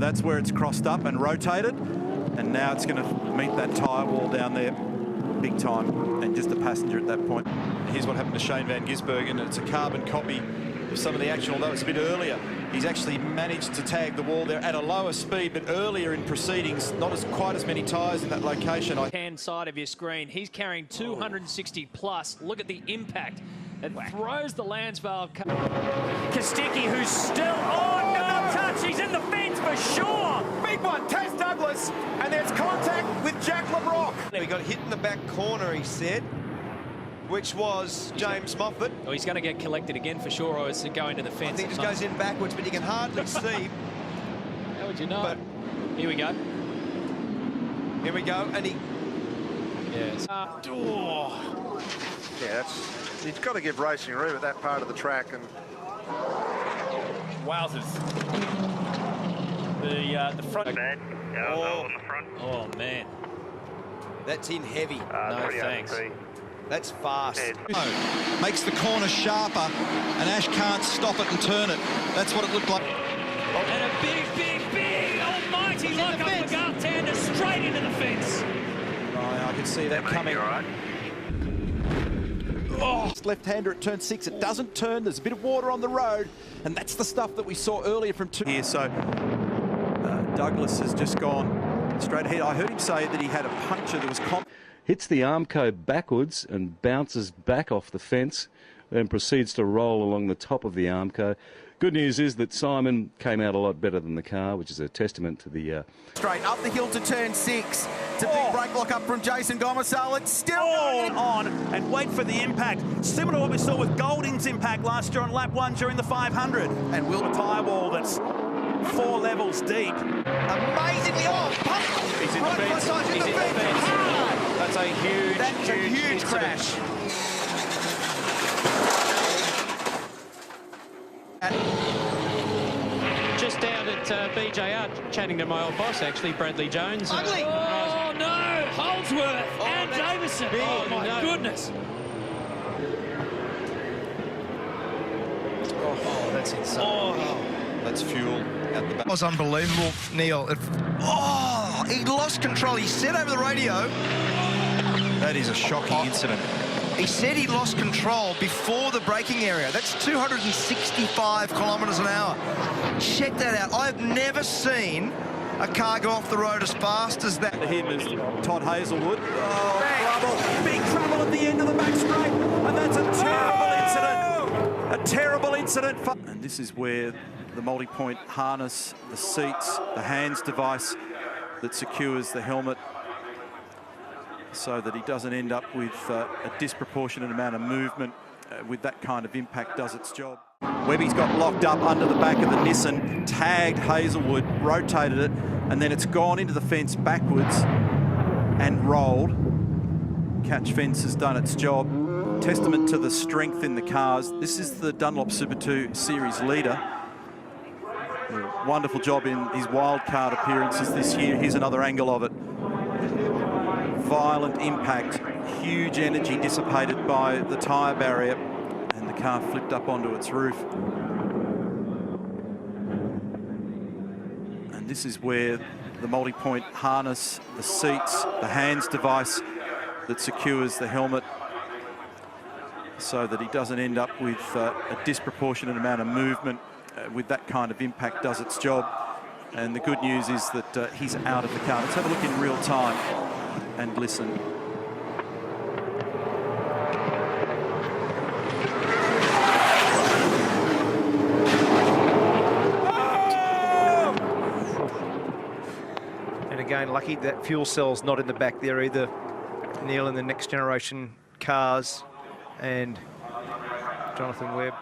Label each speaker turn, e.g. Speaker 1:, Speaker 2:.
Speaker 1: that's where it's crossed up and rotated, and now it's going to meet that tyre wall down there big time, and just a passenger at that point. Here's what happened to Shane van Gisbergen. It's a carbon copy of some of the action, although it's a bit earlier. He's actually managed to tag the wall there at a lower speed, but earlier in proceedings, not quite as many tyres in that location.
Speaker 2: Hand side of your screen, he's carrying 260 plus. Look at the impact. It throws the Lansvale. Kosticki, who's still, no touch, he's in the fence for sure.
Speaker 3: Big one, Taz Douglas, and there's contact with Jack LeBrock.
Speaker 4: He got hit in the back corner, he said, which was James Moffat.
Speaker 2: Oh, he's going to get collected again for sure, or is it going to the fence?
Speaker 4: I think it just goes in backwards, but you can hardly see.
Speaker 2: How would you know?
Speaker 4: But
Speaker 2: here we go.
Speaker 4: Here we go, and he...
Speaker 2: Yes.
Speaker 5: Yeah, he's got to give racing room at that part of the track. And
Speaker 3: Wowzers. The front.
Speaker 6: Bad. On the front.
Speaker 2: Oh, man.
Speaker 4: That's in heavy.
Speaker 2: No, thanks.
Speaker 4: That's fast.
Speaker 1: Makes the corner sharper, and Ash can't stop it and turn it. That's what it looked like.
Speaker 2: And a big almighty lock up for Gartander straight into the fence.
Speaker 1: I can see that coming.
Speaker 6: Right.
Speaker 1: Oh, left-hander at turn 6. It doesn't turn. There's a bit of water on the road, and that's the stuff that we saw earlier from here. So Douglas has just gone straight ahead. I heard him say that he had a puncture that was
Speaker 7: hits the Armco backwards and bounces back off the fence, then proceeds to roll along the top of the Armco. Good news is that Simon came out a lot better than the car, which is a testament to the...
Speaker 3: Straight up the hill to turn 6. It's a big brake lock up from Jason Gomersall. It's still going on and wait for the impact. Similar to what we saw with Golding's impact last year on lap 1 during the 500. And will the tyre wall that's 4 levels deep.
Speaker 4: Amazingly off.
Speaker 3: He's in the fence.
Speaker 4: He's in the fence.
Speaker 3: That's a huge crash.
Speaker 8: Just down at BJR, chatting to my old boss, actually, Bradley Jones.
Speaker 4: Ugly.
Speaker 2: Oh, no! Holdsworth and Davison. Oh, my goodness.
Speaker 1: Oh, that's insane.
Speaker 4: Oh.
Speaker 1: That's fuel at the back.
Speaker 4: That was unbelievable, Neil. He lost control. He said over the radio...
Speaker 1: That is a shocking incident.
Speaker 4: He said he lost control before the braking area. That's 265 kilometres an hour. Check that out. I've never seen a car go off the road as fast as that.
Speaker 1: To him is Todd Hazelwood. Oh, trouble. Big trouble at the end of the back straight. And that's a terrible incident. A terrible incident. And this is where the multi-point harness, the seats, the hands device that secures the helmet, so that he doesn't end up with a disproportionate amount of movement with that kind of impact does its job. Webby's got locked up under the back of the Nissan, tagged Hazelwood, rotated it, and then it's gone into the fence backwards and rolled. Catch fence has done its job. Testament to the strength in the cars. This is the Dunlop Super 2 Series leader. Wonderful job in his wildcard appearances this year. Here's another angle of it. Violent impact, huge energy dissipated by the tyre barrier, and the car flipped up onto its roof. And this is where the multi-point harness, the seats, the hands device that secures the helmet, so that he doesn't end up with a disproportionate amount of movement with that kind of impact does its job. And the good news is that he's out of the car. Let's have a look in real time and listen.
Speaker 9: And again, lucky that fuel cell's not in the back there either, Neil, in the next generation cars. And Jonathan Webb.